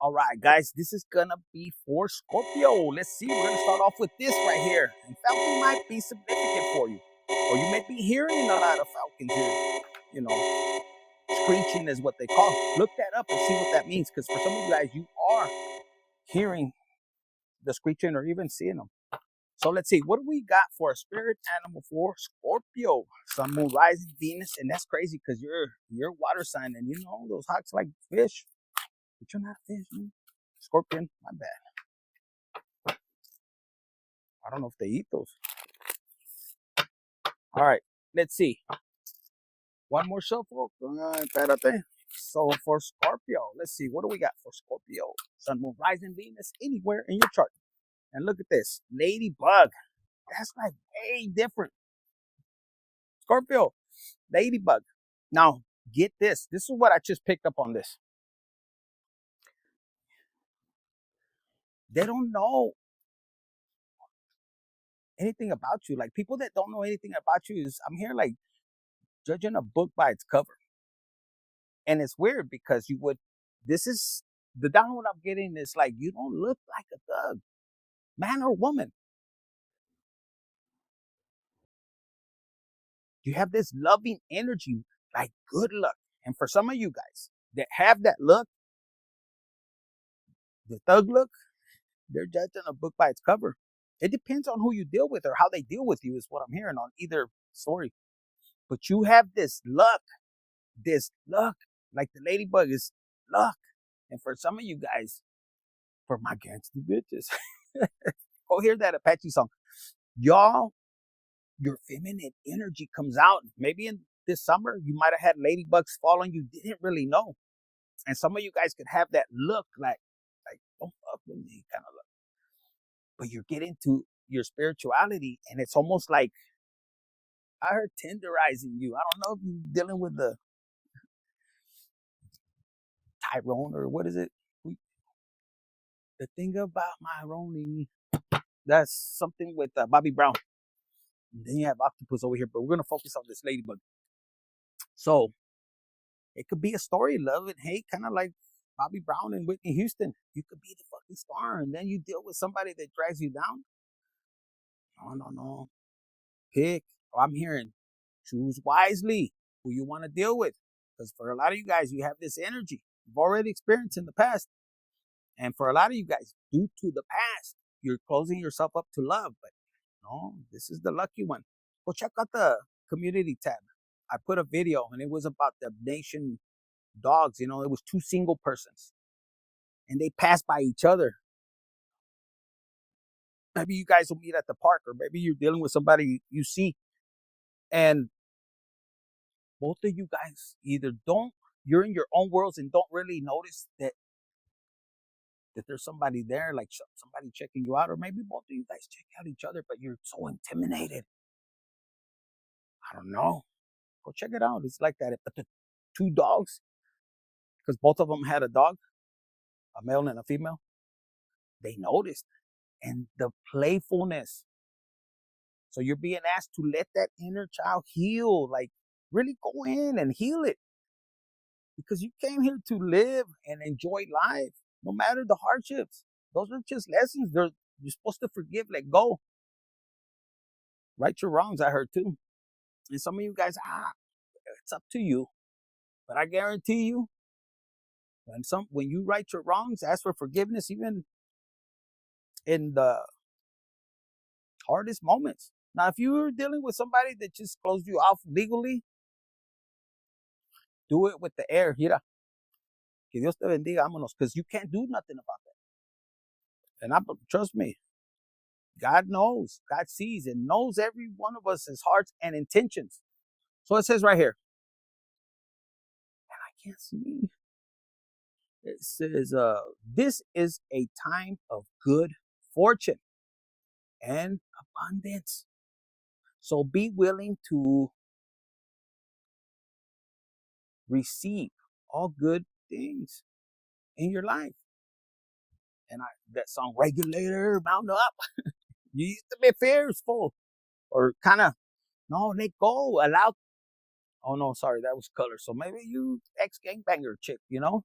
All right, guys, this is gonna be for Scorpio. Let's see. We're gonna start off with this right here. And falcon might be significant for you, or you may be hearing a lot of falcons here. You know, screeching is what they call it. Look that up and see what that means, because for some of you guys, you are hearing the screeching or even seeing them. So let's see, what do we got for a spirit animal for Scorpio? Sun, Moon, Rising, Venus, and that's crazy because you're water sign, and you know those hawks like fish, but you're not fish, man. Scorpion, my bad. I don't know if they eat those. All right, let's see. One more shuffle. So for Scorpio, let's see, what do we got for Scorpio? Sun, Moon, Rising, Venus, anywhere in your chart. And look at this, ladybug. That's like way different. Scorpio, ladybug. Now, get this. This is what I just picked up on this. They don't know anything about you. Like, people that don't know anything about you is, I'm here like judging a book by its cover. And it's weird because this is the download I'm getting is like, you don't look like a thug, man or woman. You have this loving energy, like good luck. And for some of you guys that have that look, the thug look, they're judging a book by its cover. It depends on who you deal with or how they deal with you is what I'm hearing on either story. But you have this luck, like the ladybug is luck. And for some of you guys, for my gangster bitches, go hear that Apache song. Y'all, your feminine energy comes out. Maybe in this summer, you might have had ladybugs fall on you, didn't really know. And some of you guys could have that look like don't fuck with me kind of look. But you're getting to your spirituality, and it's almost like, I heard tenderizing you. I don't know if you're dealing with the Tyrone or what is it? The thing about my Roni. That's something with Bobby Brown. And then you have octopus over here, but we're going to focus on this ladybug. So it could be a story, love and hate, kind of like Bobby Brown and Whitney Houston. You could be the fucking star, and then you deal with somebody that drags you down. No. Pick. I'm hearing, choose wisely who you want to deal with. Because for a lot of you guys, you have this energy you've already experienced in the past. And for a lot of you guys, due to the past, you're closing yourself up to love. But no, this is the lucky one. Go check out the community tab. I put a video, and it was about the nation dogs. You know, it was two single persons, and they passed by each other. Maybe you guys will meet at the park, or maybe you're dealing with somebody you see, and both of you guys either you're in your own worlds and don't really notice that there's somebody there, like somebody checking you out, or maybe both of you guys check out each other, but you're so intimidated. I don't know. Go check it out. It's like that. But the two dogs, because both of them had a dog, a male and a female, they noticed. And the playfulness. So you're being asked to let that inner child heal, like really go in and heal it. Because you came here to live and enjoy life, no matter the hardships. Those are just lessons. You're supposed to forgive, let go. Right your wrongs, I heard too. And some of you guys, it's up to you. But I guarantee you, when you right your wrongs, ask for forgiveness, even in the hardest moments. Now, if you're dealing with somebody that just closed you off legally, do it with the air. Mira, que Dios te bendiga, vámonos, because you can't do nothing about that. And trust me, God knows, God sees, and knows every one of us' hearts and intentions. So it says right here, and I can't see. It says, this is a time of good fortune and abundance. So be willing to receive all good things in your life. And that song, Regulator, Mount Up. You used to be fearful, or kind of, no, let go, allow. Oh no, sorry, that was Color. So maybe you ex-gangbanger chick, you know?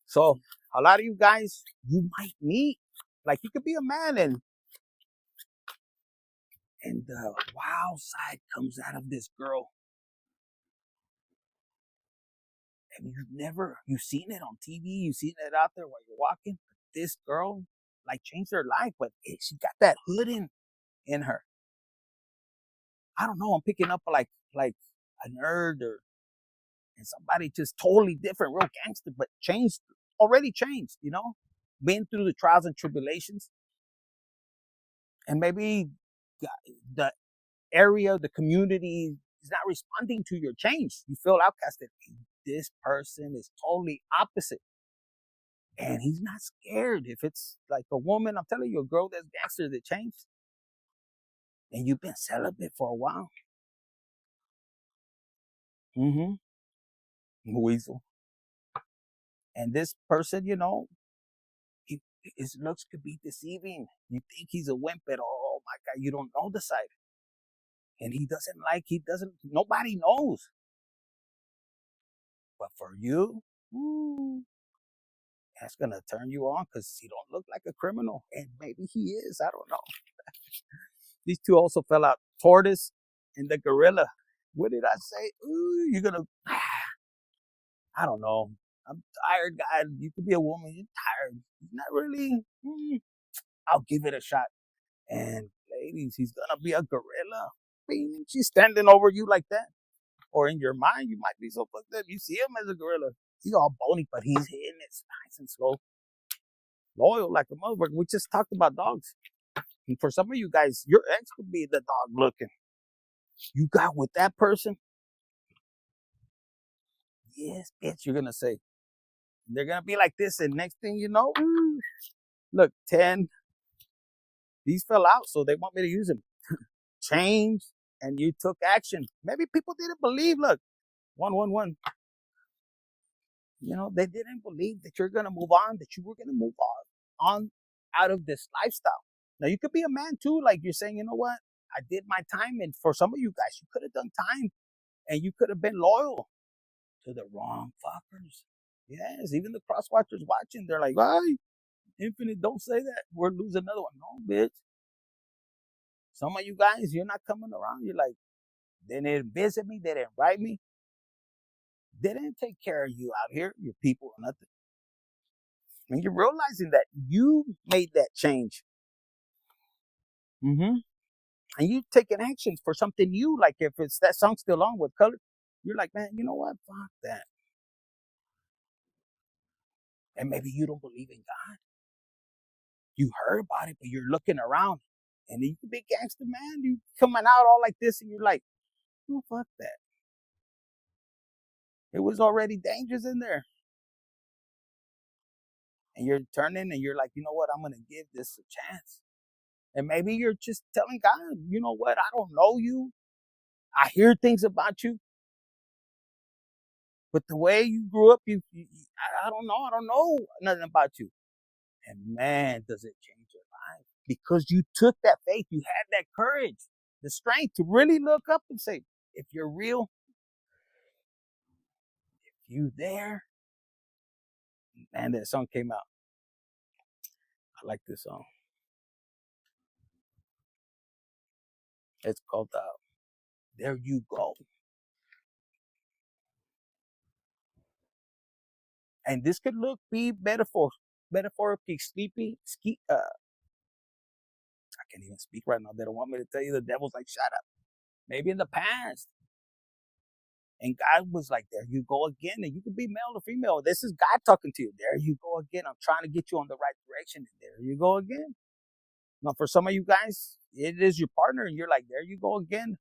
So a lot of you guys, you might meet, like you could be a man and the wild side comes out of this girl. And you've seen it on TV, you've seen it out there while you're walking. This girl, like, changed her life, but she got that hood in her. I don't know, I'm picking up like a nerd and somebody just totally different, real gangster, but already changed, been through the trials and tribulations. And maybe the area, the community is not responding to your change. You feel outcasted. This person is totally opposite. And he's not scared. If it's like a woman, I'm telling you, a girl that's gangster that changed, and you've been celibate for a while. Mm-hmm. Weasel. And this person, his looks could be deceiving. You think he's a wimp, but oh my God, you don't know the side. And nobody knows. But for you, that's going to turn you on because he don't look like a criminal. And maybe he is. I don't know. These two also fell out. Tortoise and the gorilla. What did I say? Ooh, you're going to... I don't know. I'm tired, guy. You could be a woman. You're tired. Not really. I'll give it a shot. And ladies, he's going to be a gorilla. She's standing over you like that. Or in your mind, you might be so fucked up. You see him as a gorilla. He's all bony, but he's hitting it nice and slow. Loyal like a motherfucker. We just talked about dogs. And for some of you guys, your ex could be the dog looking. You got with that person? Yes, bitch, you're going to say. They're going to be like this, and next thing you know, look, 10. These fell out, so they want me to use them. Change, and you took action. Maybe people didn't believe, look, 111. They didn't believe that you're going to move on, that you were going to move on out of this lifestyle. Now, you could be a man, too, like you're saying, you know what? I did my time, and for some of you guys, you could have done time, and you could have been loyal to the wrong fuckers. Yes, even the cross watchers watching, they're like, why? Infinite, don't say that. We're losing another one. No, bitch. Some of you guys, you're not coming around. You're like, they didn't visit me. They didn't write me. They didn't take care of you out here, your people, or nothing. And you're realizing that you made that change. Mm-hmm. And you taking actions for something new. Like if it's that song still on with color, you're like, man, you know what? Fuck that. And maybe you don't believe in God. You heard about it, but you're looking around. And you could be gangster, man. You coming out all like this, and you're like, oh, fuck that. It was already dangerous in there. And you're turning, and you're like, you know what? I'm going to give this a chance. And maybe you're just telling God, you know what? I don't know you. I hear things about you. But the way you grew up, I don't know. I don't know nothing about you. And man, does it change your life. Because you took that faith. You had that courage, the strength to really look up and say, if you're real, if you there. And that song came out. I like this song. It's called There You Go. And this could be metaphorically I can't even speak right now. They don't want me to tell you. The devil's like, shut up. Maybe in the past. And God was like, there you go again. And you could be male or female. This is God talking to you. There you go again. I'm trying to get you on the right direction. And there you go again. Now, for some of you guys, it is your partner. And you're like, there you go again.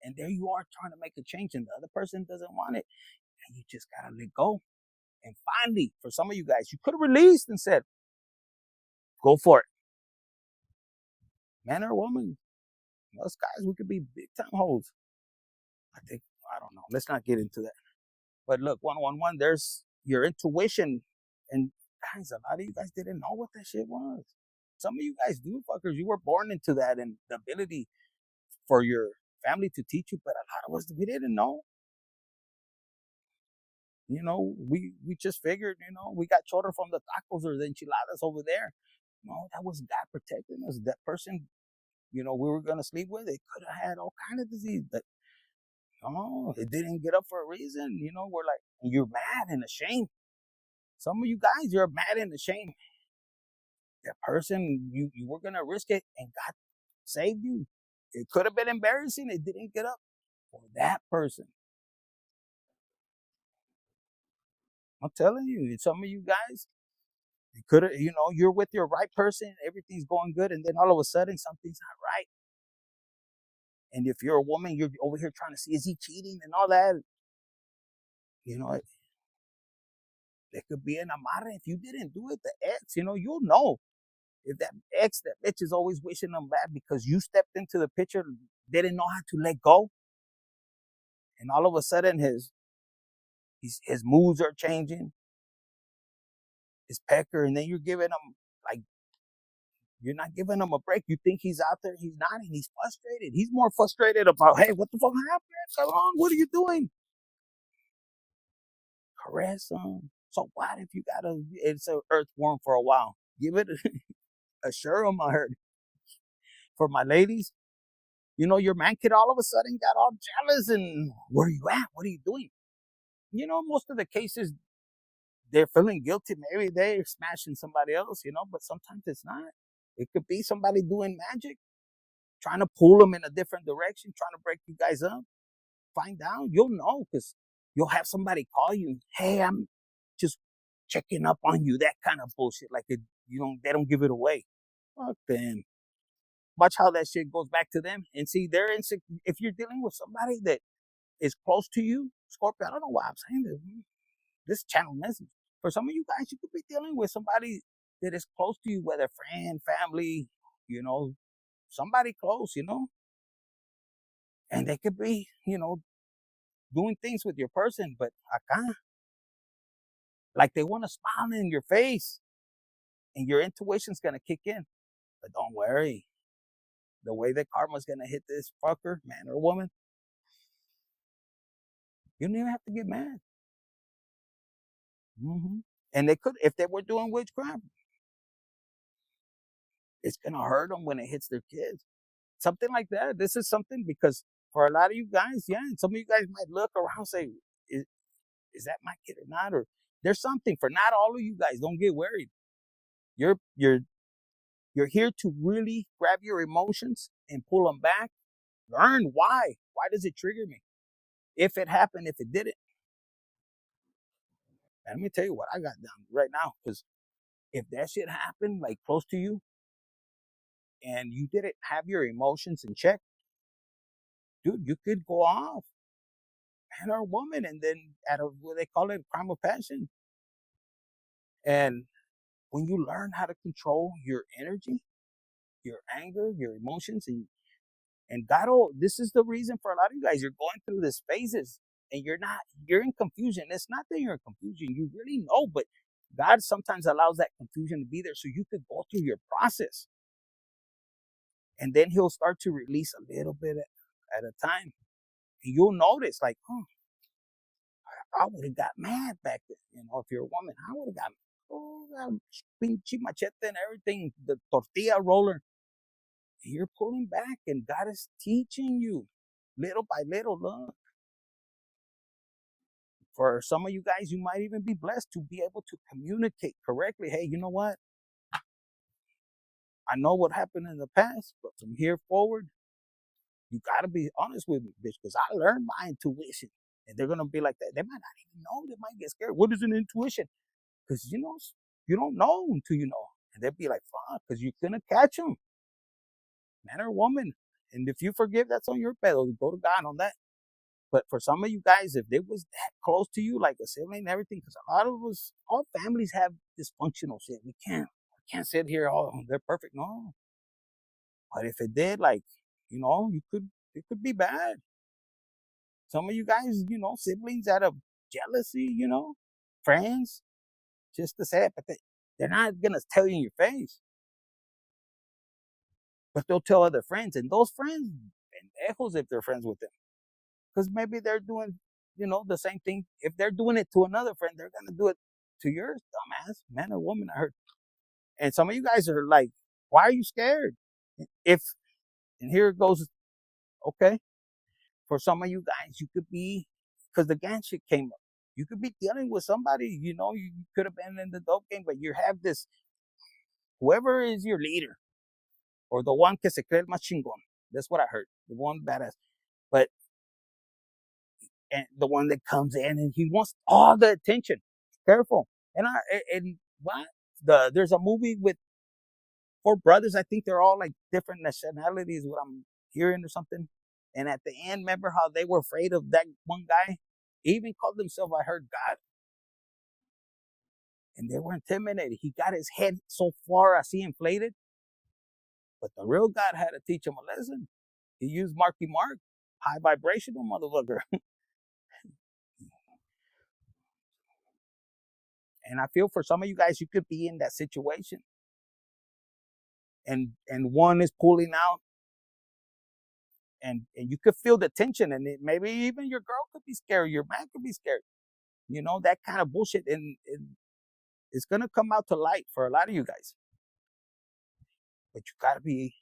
And there you are trying to make a change. And the other person doesn't want it. And you just got to let go. And finally, for some of you guys, you could have released and said, go for it. Man or woman, us guys, we could be big time hoes. I don't know. Let's not get into that. But look, 111, there's your intuition. And guys, a lot of you guys didn't know what that shit was. Some of you guys do, fuckers. You were born into that and the ability for your family to teach you. But a lot of us, we didn't know. we just figured, we got shorter from the tacos or the enchiladas over there. No, that was God protecting us. That person, we were going to sleep with, it could have had all kind of disease, but no, it didn't get up for a reason. We're like, you're mad and ashamed. Some of you guys, you're mad and ashamed. That person, you were going to risk it, and God saved you. It could have been embarrassing. It didn't get up for that person. I'm telling you, some of you guys, you could have, you're with your right person, everything's going good, and then all of a sudden something's not right. And if you're a woman, you're over here trying to see, is he cheating and all that? There could be an amarre. If you didn't do it, the ex, you'll know. If that ex, that bitch is always wishing them bad because you stepped into the picture, didn't know how to let go. And all of a sudden his moods are changing. His pecker, and then you're giving him, like, you're not giving him a break. You think he's out there, he's not, and he's frustrated. He's more frustrated about, hey, what the fuck happened? Come on, what are you doing? Caress him. So what if you it's an earthworm for a while? Give it a serum, I heard. For my ladies, your man kid all of a sudden got all jealous and, where are you at? What are you doing? Most of the cases, they're feeling guilty. Maybe they're smashing somebody else, but sometimes it's not. It could be somebody doing magic, trying to pull them in a different direction, trying to break you guys up. Find out. You'll know because you'll have somebody call you. Hey, I'm just checking up on you. That kind of bullshit. Like, they don't give it away. Fuck them. Watch how that shit goes back to them. And see, they're insecure. If you're dealing with somebody that is close to you, Scorpio, I don't know why I'm saying this. This channel message. For some of you guys, you could be dealing with somebody that is close to you, whether friend, family, somebody close, and they could be, doing things with your person, but acá, like they want to smile in your face, and your intuition's gonna kick in. But don't worry, the way that karma's gonna hit this fucker, man or woman, you don't even have to get mad. And they could, if they were doing witchcraft, it's gonna hurt them when it hits their kids. Something like that. This is something because for a lot of you guys, yeah, and some of you guys might look around and say, is that my kid or not? Or there's something for not all of you guys. Don't get worried. You're here to really grab your emotions and pull them back. Learn why. Why does it trigger me? If it happened, if it didn't. And let me tell you what I got down right now. Because if that shit happened like close to you and you didn't have your emotions in check, dude, you could go off, man or woman, and then what they call it, crime of passion. And when you learn how to control your energy, your anger, your emotions, and this is the reason for a lot of you guys, you're going through these phases and you're in confusion. It's not that you're in confusion, you really know, but God sometimes allows that confusion to be there so you could go through your process. And then he'll start to release a little bit at a time. And you'll notice, like, I would have got mad back then. If you're a woman, I would have got pinche machete and everything, the tortilla roller. You're pulling back, and God is teaching you little by little. Look, for some of you guys, you might even be blessed to be able to communicate correctly. Hey, you know what? I know what happened in the past, but from here forward, you got to be honest with me, bitch, because I learned my intuition. And they're going to be like that. They might not even know. They might get scared. What is an intuition? Because, you don't know until you know. And they'll be like, fuck, because you're going to catch them. Man or woman. And if you forgive, that's on your pedal. Go to God on that. But for some of you guys, if they was that close to you, like a sibling and everything, because a lot of us, all families have dysfunctional shit. We can't sit here, oh, they're perfect. No. But if it did, like, it could be bad. Some of you guys, siblings out of jealousy, friends, just to say it, but they're not going to tell you in your face. But they'll tell other friends, and those friends, pendejos if they're friends with them. Because maybe they're doing the same thing. If they're doing it to another friend, they're going to do it to yours, dumbass, man or woman, I heard. And some of you guys are like, why are you scared? And here it goes, okay, for some of you guys, you could be, because the gang shit came up, you could be dealing with somebody, you could have been in the dope game, but you have this, whoever is your leader, or the one que se cree el más chingón. That's what I heard. The one badass. But, and the one that comes in and he wants all the attention. Careful. And what? There's a movie with four brothers. I think they're all like different nationalities, what I'm hearing or something. And at the end, remember how they were afraid of that one guy? He even called himself, I heard, God. And they were intimidated. He got his head so far as he inflated. But the real God had to teach him a lesson. He used Marky Mark, high vibrational motherfucker. And I feel for some of you guys, you could be in that situation. And one is pulling out. And you could feel the tension. And maybe even your girl could be scared. Your man could be scared. That kind of bullshit. And it's going to come out to light for a lot of you guys. But you got to be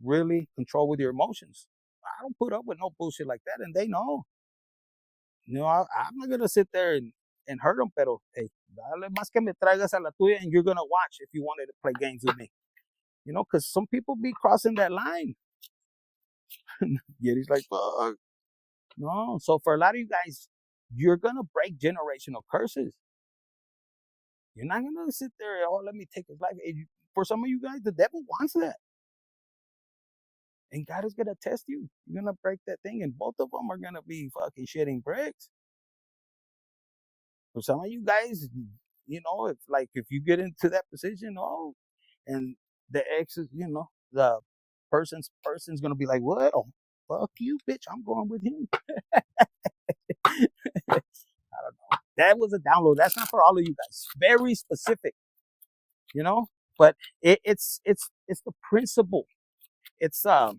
really controlled with your emotions. I don't put up with no bullshit like that. And they know. I'm not going to sit there and hurt them, pero, hey, dale más que me traigas a la tuya, and you're going to watch if you wanted to play games with me. Because some people be crossing that line. Yet he's like, fuck. No. So for a lot of you guys, you're going to break generational curses. You're not going to sit there, let me take his life. For some of you guys, the devil wants that. And God is going to test you. You're going to break that thing, and both of them are going to be fucking shitting bricks. For some of you guys, if you get into that position, and the ex is, the person's going to be like, what? Oh, fuck you, bitch. I'm going with him. I don't know. That was a download. That's not for all of you guys. Very specific, but it's the principle. It's the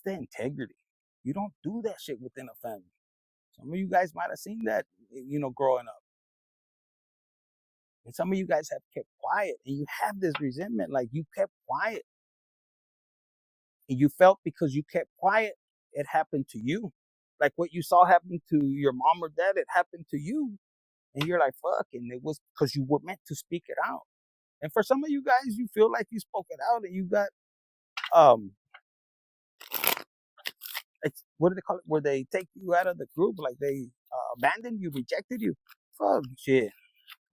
integrity. You don't do that shit within a family. Some of you guys might have seen that, growing up. And some of you guys have kept quiet, and you have this resentment, like you kept quiet. And you felt because you kept quiet, it happened to you. Like what you saw happen to your mom or dad, it happened to you. And you're like, fuck, and it was because you were meant to speak it out. And for some of you guys, you feel like you spoke it out, and you got, what do they call it? Where they take you out of the group, like they abandoned you, rejected you. Fuck, shit.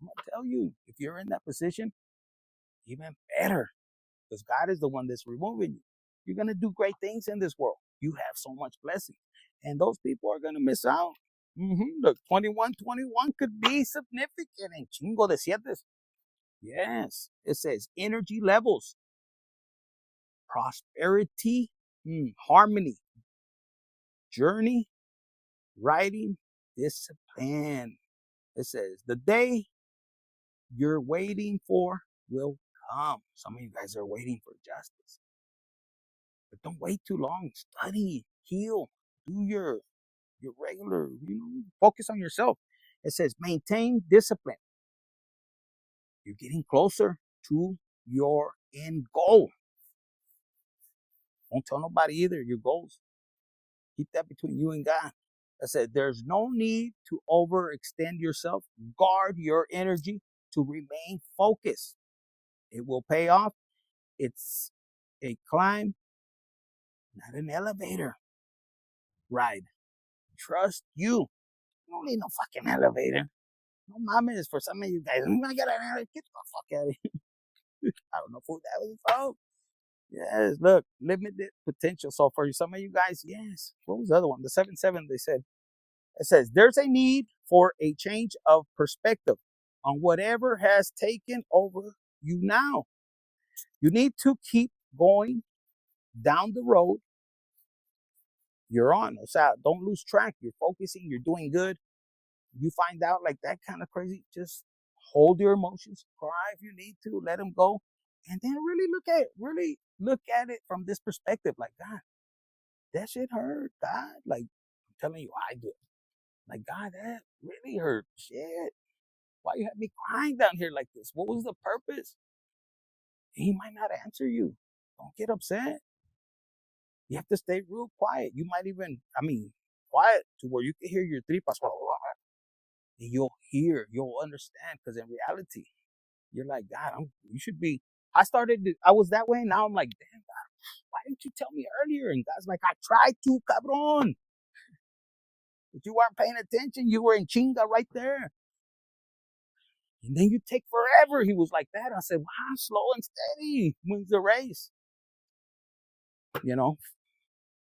I'm going to tell you, if you're in that position, even better. Because God is the one that's removing you. You're going to do great things in this world. You have so much blessing. And those people are going to miss out. Look, 2121 could be significant. En chingo de sietes. Yes. It says energy levels, prosperity, harmony, journey, writing, discipline. It says the day you're waiting for will come. Some of you guys are waiting for justice. But don't wait too long. Study, heal, do your regular, focus on yourself. It says maintain discipline. You're getting closer to your end goal. Don't tell nobody either your goals. Keep that between you and God. I said there's no need to overextend yourself. Guard your energy to remain focused. It will pay off. It's a climb, not an elevator ride. Trust you. You don't need no fucking elevator. No mames, for some of you guys, I got an elevator. Get the fuck out of here. I don't know who that was from. Yes, look, limited potential. So for some of you guys, yes. What was the other one? The 7-7, they said. It says, there's a need for a change of perspective on whatever has taken over you now. You need to keep going down the road you're on. So don't lose track. You're focusing. You're doing good. You find out like that kind of crazy, just hold your emotions. Cry if you need to. Let them go. And then really look at it from this perspective. Like, God, that shit hurt, God. Like, I'm telling you, I do. Like, God, that really hurt. Shit. Why you have me crying down here like this? What was the purpose? He might not answer you. Don't get upset. You have to stay real quiet. You might even, quiet to where you can hear your tripas. And you'll understand. Because in reality, you're like, God, you should be. I was that way. Now I'm like, damn, God, why didn't you tell me earlier? And God's like, I tried to, cabron. But you weren't paying attention. You were in chinga right there. And then you take forever. He was like that. I said, wow, slow and steady wins the race. You know?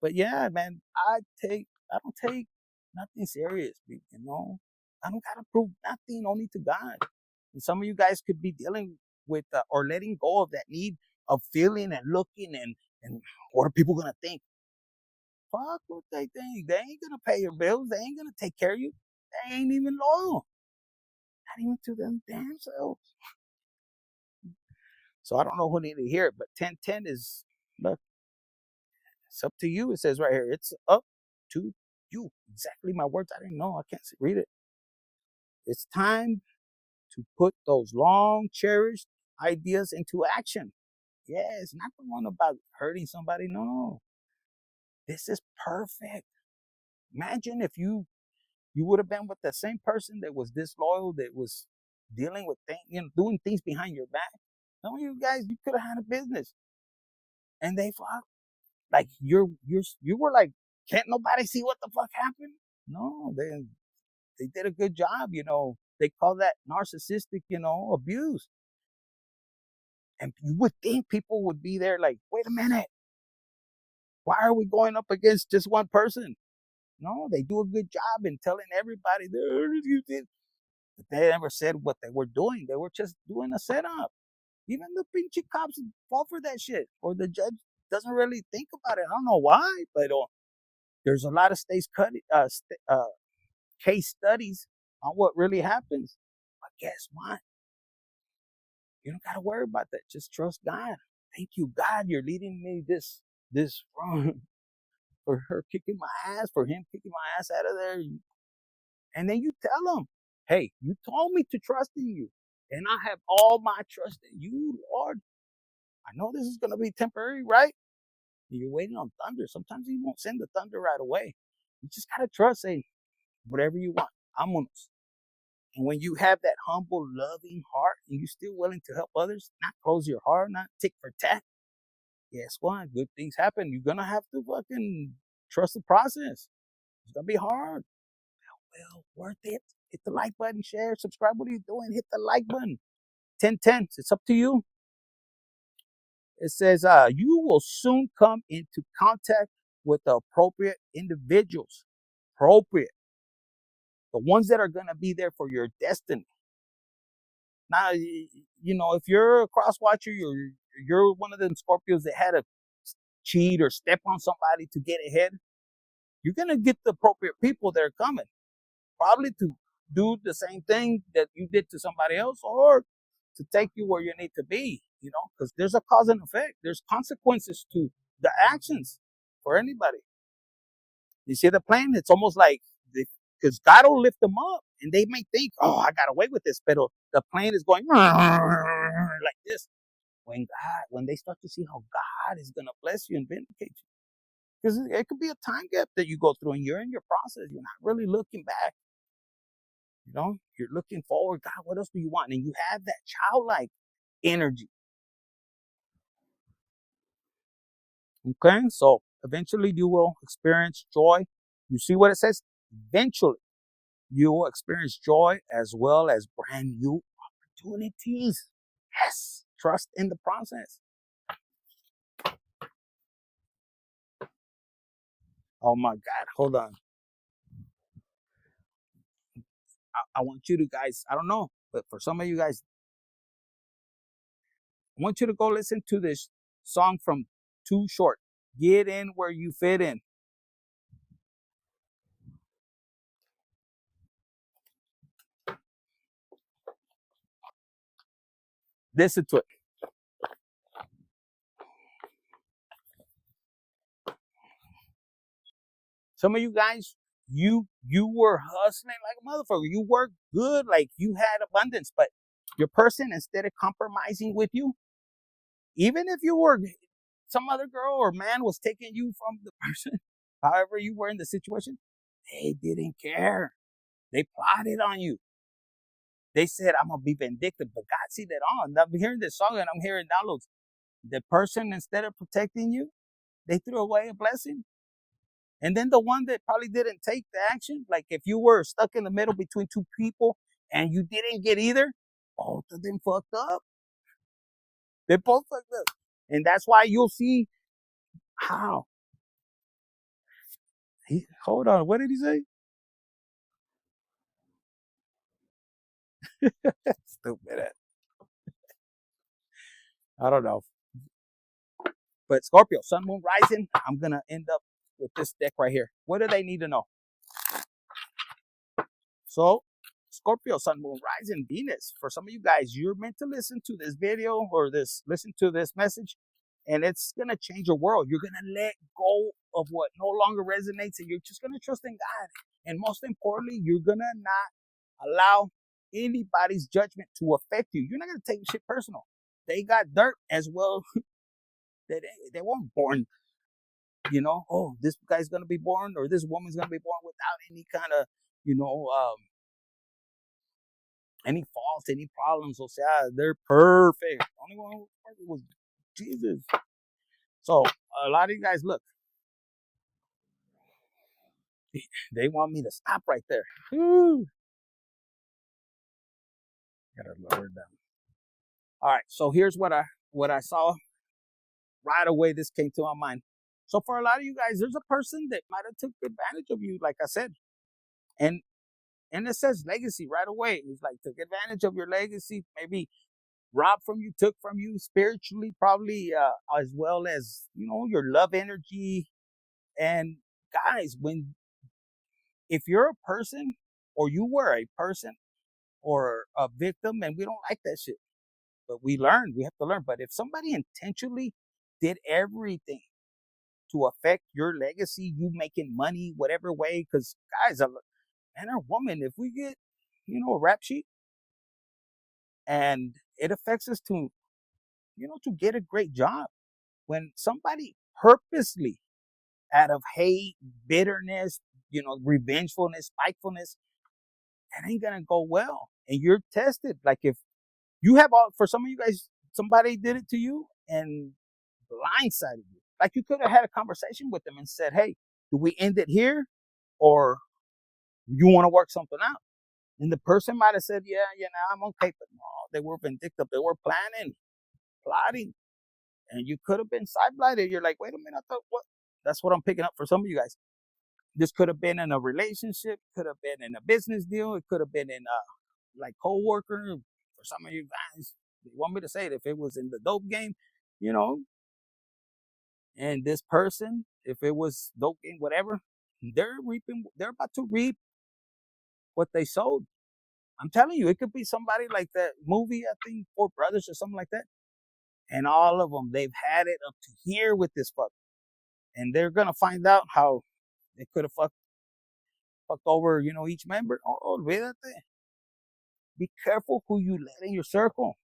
But yeah, man, I don't take nothing serious, you know? I don't gotta prove nothing, only to God. And some of you guys could be dealing with or letting go of that need of feeling and looking and what are people gonna think? Fuck what they think. They ain't gonna pay your bills. They ain't gonna take care of you. They ain't even loyal. Not even to them damn selves. So I don't know who need to hear it, but 1010 is, look, it's up to you. It says right here, it's up to you. Exactly my words. I didn't know. I can't read it. It's time to put those long cherished ideas into action. Yes, not the one about hurting somebody. No, this is perfect. Imagine if you would have been with the same person that was disloyal, that was dealing with things, doing things behind your back. Some of you guys, you could have had a business, and they fuck. Like you were like, can't nobody see what the fuck happened? No, they did a good job. They call that narcissistic, abuse. And you would think people would be there like, wait a minute, why are we going up against just one person? No, they do a good job in telling everybody you did. But they never said what they were doing. They were just doing a setup. Even the pinchy cops fall for that shit, or the judge doesn't really think about it. I don't know why, but there's a lot of case studies on what really happens. But guess what? You don't gotta worry about that. Just trust God. Thank you, God. You're leading me this wrong for her kicking my ass, for him kicking my ass out of there. And then you tell him, hey, you told me to trust in you, and I have all my trust in you, Lord. I know this is gonna be temporary, right? You're waiting on thunder. Sometimes he won't send the thunder right away. You just gotta trust, say, whatever you want. Vámonos. And when you have that humble, loving heart, and you're still willing to help others, not close your heart, not tick for tat, guess what? Good things happen. You're gonna have to fucking trust the process. It's gonna be hard. Well, worth it. Hit the like button, share, subscribe. What are you doing? Hit the like button. 1010. It's up to you. It says, you will soon come into contact with the appropriate individuals. Appropriate. The ones that are going to be there for your destiny. Now, if you're a cross watcher, you're one of them Scorpios that had to cheat or step on somebody to get ahead. You're going to get the appropriate people that are coming. Probably to do the same thing that you did to somebody else, or to take you where you need to be, because there's a cause and effect. There's consequences to the actions for anybody. You see the plane? It's almost like, because God will lift them up, and they may think, oh, I got away with this, but the plane is going like this. When they start to see how God is going to bless you and vindicate you. Because it could be a time gap that you go through, and you're in your process. You're not really looking back. You're looking forward. God, what else do you want? And you have that childlike energy. Okay, so eventually you will experience joy. You see what it says? Eventually you will experience joy as well as brand new opportunities. Yes, trust in the process. Oh my God, hold on. I want you to guys, I don't know, but for some of you guys, I want you to go listen to this song from Too Short. Get in where you fit in. Listen to it. Some of you guys, you were hustling like a motherfucker. You worked good, like you had abundance, but your person, instead of compromising with you, even if you were some other girl or man was taking you from the person, however you were in the situation, they didn't care. They plotted on you. They said, I'm gonna be vindictive, but God see that on. I'm hearing this song and I'm hearing downloads. The person, instead of protecting you, they threw away a blessing. And then the one that probably didn't take the action, like if you were stuck in the middle between two people and you didn't get either, both of them fucked up. They both fucked up. And that's why you'll see how. Hold on, what did he say? Stupid. I don't know. But Scorpio, Sun, Moon, Rising, I'm going to end up with this deck right here. What do they need to know? So, Scorpio, Sun, Moon, Rising, Venus. For some of you guys, you're meant to listen to this video or listen to this message, and it's going to change your world. You're going to let go of what no longer resonates, and you're just going to trust in God. And most importantly, you're going to not allow anybody's judgment to affect you. You're not going to take shit personal. They got dirt as well. They weren't born, oh, this guy's going to be born or this woman's going to be born without any kind of, any faults, any problems. So say, they're perfect. The only one who was perfect was Jesus. So a lot of you guys, look, they want me to stop right there. Woo. Gotta lower it down. All right, so here's what I saw right away. This came to my mind. So for a lot of you guys, there's a person that might have took advantage of you, like I said, and it says legacy right away. It's like took advantage of your legacy, maybe robbed from you, took from you spiritually, probably as well as your love energy. And guys, if you're a person or you were a person or a victim, and we don't like that shit, but we have to learn. But if somebody intentionally did everything to affect your legacy, you making money, whatever way, because guys, man or woman, if we get, a rap sheet and it affects us to, to get a great job, when somebody purposely out of hate, bitterness, revengefulness, spitefulness, that ain't gonna go well. And you're tested. Like if you have for some of you guys, somebody did it to you and blindsided you. Like you could have had a conversation with them and said, hey, do we end it here? Or you want to work something out? And the person might have said, yeah, I'm okay. But no, they were vindictive. They were planning, plotting. And you could have been side-blighted. You're like, wait a minute, I thought, what? That's what I'm picking up for some of you guys. This could have been in a relationship, could have been in a business deal, it could have been in like co-worker. For some of you guys, they want me to say it, if it was in the dope game, and this person, if it was dope game, whatever, they're about to reap what they sowed. I'm telling you, it could be somebody like that movie, I think, Four Brothers or something like that. And all of them, they've had it up to here with this fuck. And they're going to find out how they could have fucked over, each member. Oh, olvídate. Be careful who you let in your circle.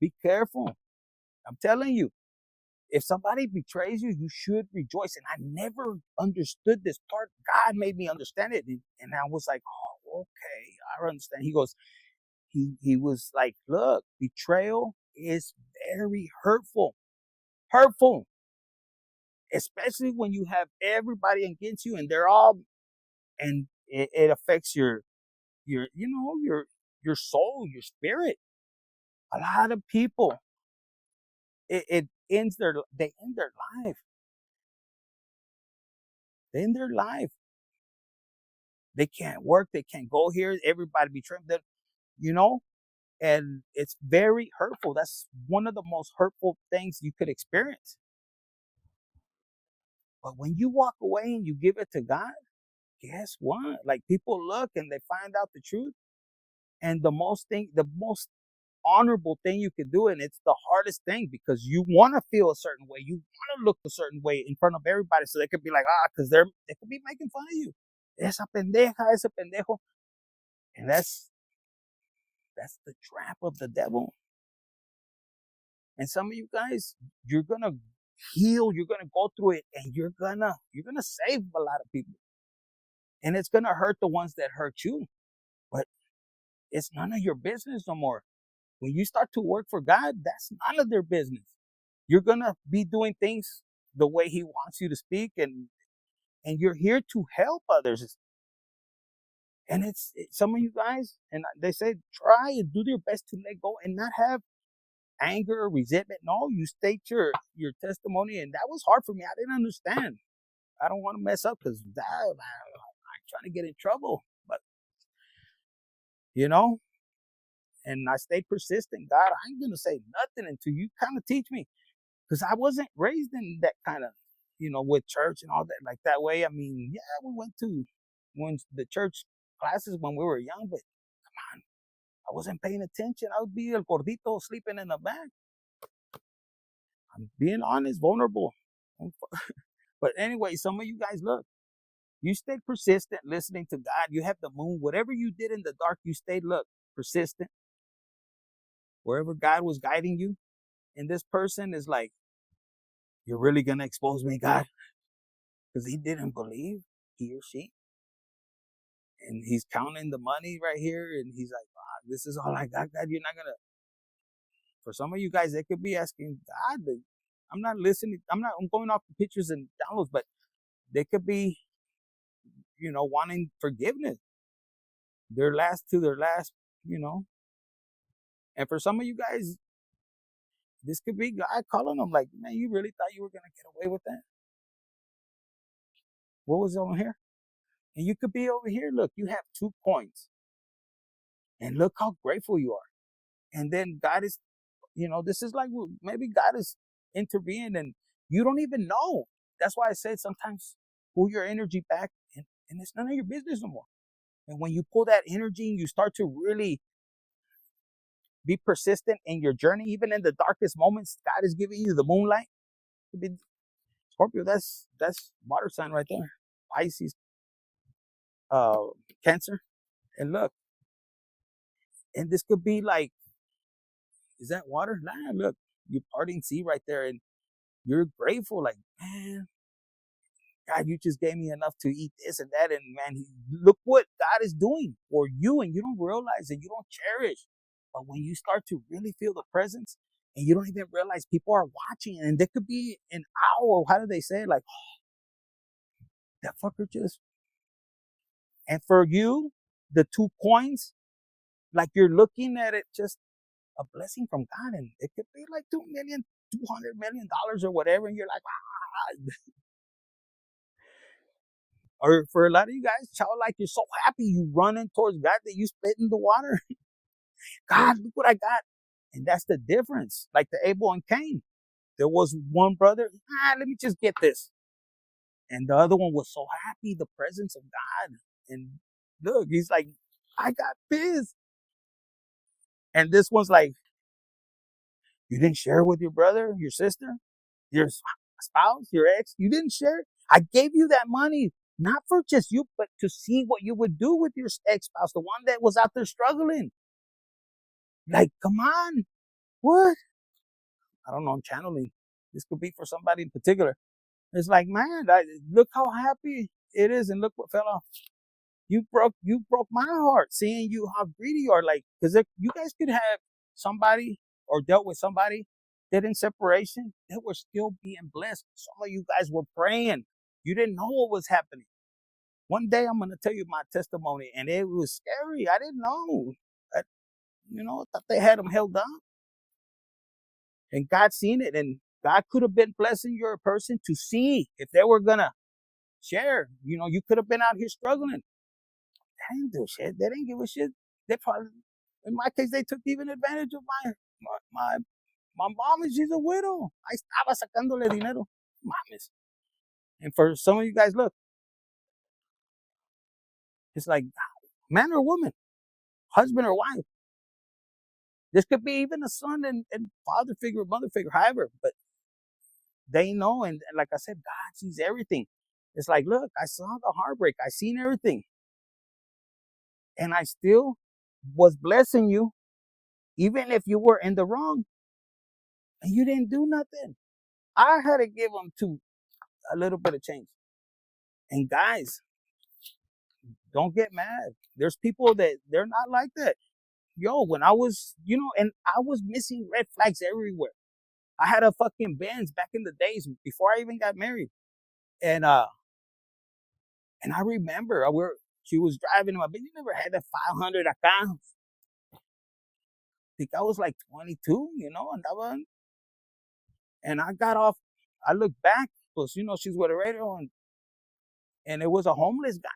Be careful. I'm telling you, if somebody betrays you, you should rejoice. And I never understood this part. God made me understand it. And I was like, oh, okay, I understand. He goes, he was like, look, betrayal is very hurtful. Hurtful. Especially when you have everybody against you and they're all, and it affects your soul, your spirit. A lot of people, they end their life. They end their life. They can't work. They can't go here. Everybody betray them, and it's very hurtful. That's one of the most hurtful things you could experience. But when you walk away and you give it to God, guess what? Like people look and they find out the truth. And the most honorable thing you can do, and it's the hardest thing because you want to feel a certain way, you want to look a certain way in front of everybody, so they could be like, because they could be making fun of you. Esa pendeja, ese pendejo, and that's the trap of the devil. And some of you guys, you're gonna heal, you're gonna go through it, and you're gonna save a lot of people, and it's gonna hurt the ones that hurt you, but it's none of your business no more. When you start to work for God, that's none of their business. You're going to be doing things the way He wants you to speak, and you're here to help others. And it's some of you guys, and they say, try and do your best to let go and not have anger or resentment. No, you state your testimony, and that was hard for me. I didn't understand. I don't want to mess up because I'm trying to get in trouble. But, and I stayed persistent. God, I ain't going to say nothing until you kind of teach me. Because I wasn't raised in that kind of, with church and all that, like that way. I mean, yeah, we went to the church classes when we were young, but come on, I wasn't paying attention. I would be el gordito sleeping in the back. I'm being honest, vulnerable. But anyway, some of you guys, look, you stayed persistent listening to God. You have the moon. Whatever you did in the dark, you stayed, persistent. Wherever God was guiding you. And this person is like, you're really going to expose me, God? Because he didn't believe, he or she. And he's counting the money right here. And he's like, this is all I got, God. You're not going to. For some of you guys, they could be asking, God, I'm not listening. I'm going off the pictures and downloads, but they could be, wanting forgiveness. Their last. And for some of you guys, this could be God calling them like, man, you really thought you were going to get away with that? What was on here? And you could be over here. Look, you have 2 coins. And look how grateful you are. And then God is, this is like maybe God is intervening and you don't even know. That's why I said sometimes pull your energy back and it's none of your business no more. And when you pull that energy and you start to really be persistent in your journey, even in the darkest moments, God is giving you the moonlight. Scorpio, that's water sign right there. Pisces, Cancer. And look, and this could be like, is that water? Nah, look, you're parting sea right there, and you're grateful, like, man, God, you just gave me enough to eat this and that, and man, look what God is doing for you, and you don't realize it, you don't cherish. But when you start to really feel the presence, and you don't even realize people are watching, and there could be an hour, how do they say it? Like, oh, that fucker just, and for you, the 2 coins, like you're looking at it just a blessing from God, and it could be like $200 million or whatever, and you're like, Or for a lot of you guys, like you're so happy you running towards God that you spit in the water. God, look what I got. And that's the difference. Like the Abel and Cain. There was one brother, let me just get this. And the other one was so happy, the presence of God. And look, he's like, I got this. And this one's like, you didn't share with your brother, your sister, your spouse, your ex. You didn't share. I gave you that money, not for just you, but to see what you would do with your ex-spouse, the one that was out there struggling. Like, come on. What? I don't know. I'm channeling. This could be for somebody in particular. It's like, man, look how happy it is, and look what fell off. You broke my heart seeing you how greedy you are. Like, because you guys could have somebody or dealt with somebody that in separation, they were still being blessed. Some of you guys were praying. You didn't know what was happening. One day I'm going to tell you my testimony, and it was scary. I didn't know. I thought they had them held down. And God seen it, and God could have been blessing your person to see if they were going to share. You could have been out here struggling. They didn't do shit. They didn't give a shit. They probably, in my case, they took even advantage of my mom, and she's a widow. I estaba sacándole dinero. Mames. And for some of you guys, look, it's like man or woman, husband or wife. This could be even a son and father figure, mother figure, however, but they know. And like I said, God sees everything. It's like, look, I saw the heartbreak. I seen everything. And I still was blessing you, even if you were in the wrong and you didn't do nothing. I had to give them a little bit of change. And guys, don't get mad. There's people that they're not like that. Yo, when I was, and I was missing red flags everywhere. I had a fucking Benz back in the days before I even got married. And I remember she was driving my Benz. You never had a 500 acá. I think I was like 22, and I got off. I looked back because, she's with a radio, and it was a homeless guy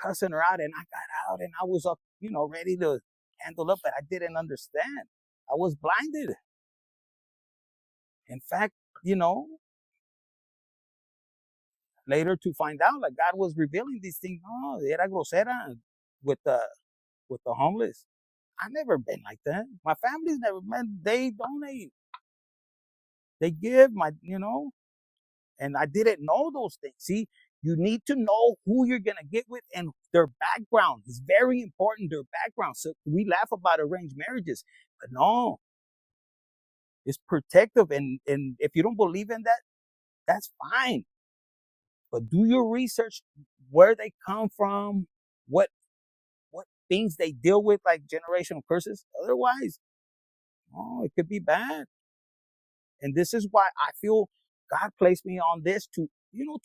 cussing her out, and I got out and I was up, ready to handle up, but I didn't understand. I was blinded. In fact, later to find out, like, God was revealing these things. No, era grosera with the homeless. I've never been like that. My family's never been. They donate. They give and I didn't know those things. See, you need to know who you're going to get with and their background. It's very important, their background. So we laugh about arranged marriages, but no, it's protective. And if you don't believe in that, that's fine. But do your research, where they come from, what things they deal with, like generational curses. Otherwise, it could be bad. And this is why I feel God placed me on this to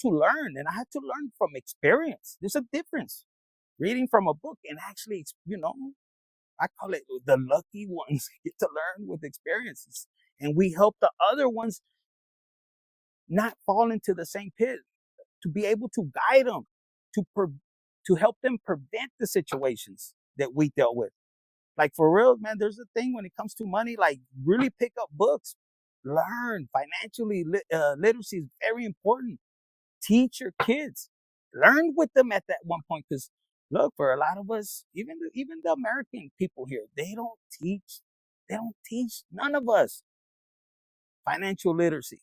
learn. And I had to learn from experience. There's a difference. Reading from a book and actually, I call it the lucky ones get to learn with experiences. And we help the other ones not fall into the same pit, to be able to guide them, to help them prevent the situations that we dealt with. Like, for real, man, there's a thing when it comes to money, like, really pick up books, learn financially. Literacy is very important. Teach your kids, learn with them at that one point. Because look, for a lot of us, even the American people here, they don't teach none of us financial literacy.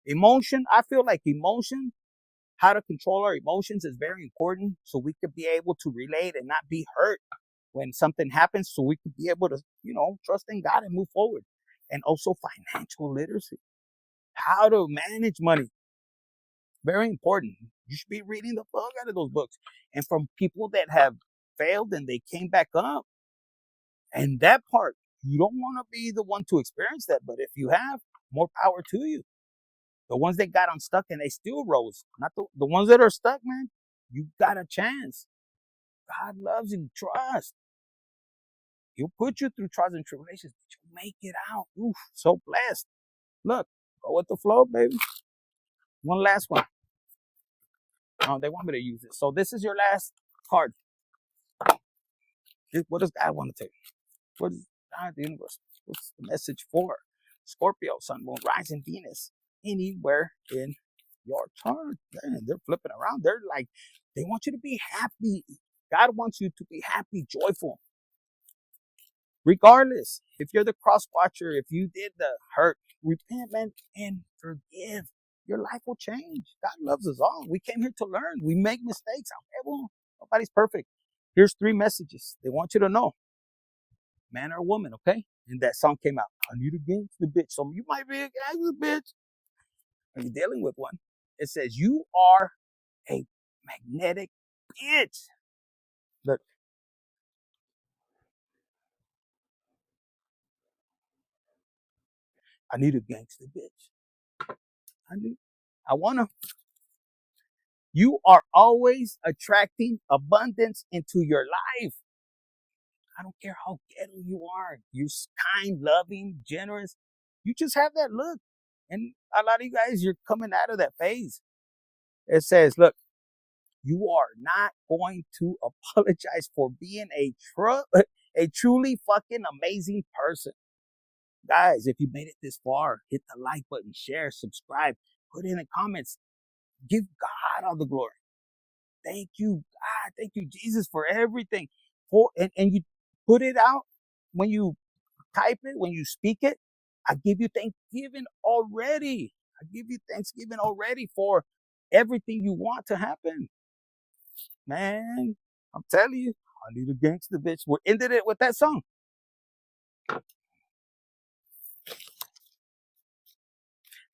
Emotion, I feel like emotion, how to control our emotions is very important, so we could be able to relate and not be hurt when something happens, so we could be able to, trust in God and move forward. And also financial literacy, how to manage money. Very important. You should be reading the fuck out of those books. And from people that have failed and they came back up. And that part, you don't want to be the one to experience that. But if you have, more power to you. The ones that got unstuck and they still rose. Not the ones that are stuck, man. You got a chance. God loves you. Trust. He'll put you through trials and tribulations, but you'll make it out. Oof, so blessed. Look, go with the flow, baby. One last one. Oh, they want me to use it. So this is your last card. What does God want to tell you? What is God, the universe? What's the message for Scorpio, Sun, Moon, Rising, Venus, anywhere in your chart? Man, they're flipping around. They're like, they want you to be happy. God wants you to be happy, joyful. Regardless, if you're the cross watcher, if you did the hurt, repent, man, and forgive. Your life will change. God loves us all. We came here to learn. We make mistakes. However, nobody's perfect. Here's 3 messages they want you to know. Man or woman, okay? And that song came out. I need a gangster bitch. So you might be a gangster bitch. Are you dealing with one? It says, you are a magnetic bitch. Look. I need a gangster bitch. I want to. You are always attracting abundance into your life. I don't care how ghetto you are. You're kind, loving, generous. You just have that look. And a lot of you guys, you're coming out of that phase. It says, look, you are not going to apologize for being a truly fucking amazing person. Guys, if you made it this far, hit the like button, share, subscribe, put in the comments. Give God all the glory. Thank you, God. Thank you, Jesus, for everything. And you put it out when you type it, when you speak it, I give you Thanksgiving already. I give you Thanksgiving already for everything you want to happen. Man, I'm telling you, I need a gangster bitch. We're ending it with that song.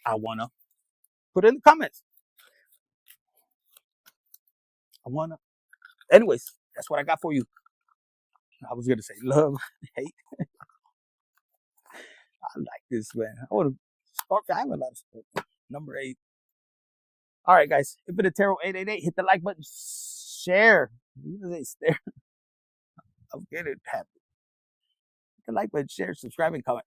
I wanna put it in the comments. Anyways, that's what I got for you. I was gonna say love, hate. I like this, man. I want to Scorpio. I have a lot of Scorpio. Number 8. All right, guys. Infinite Tarot 888. Hit the like button. Share. I'm getting happy. Hit the like button, share, subscribe, and comment.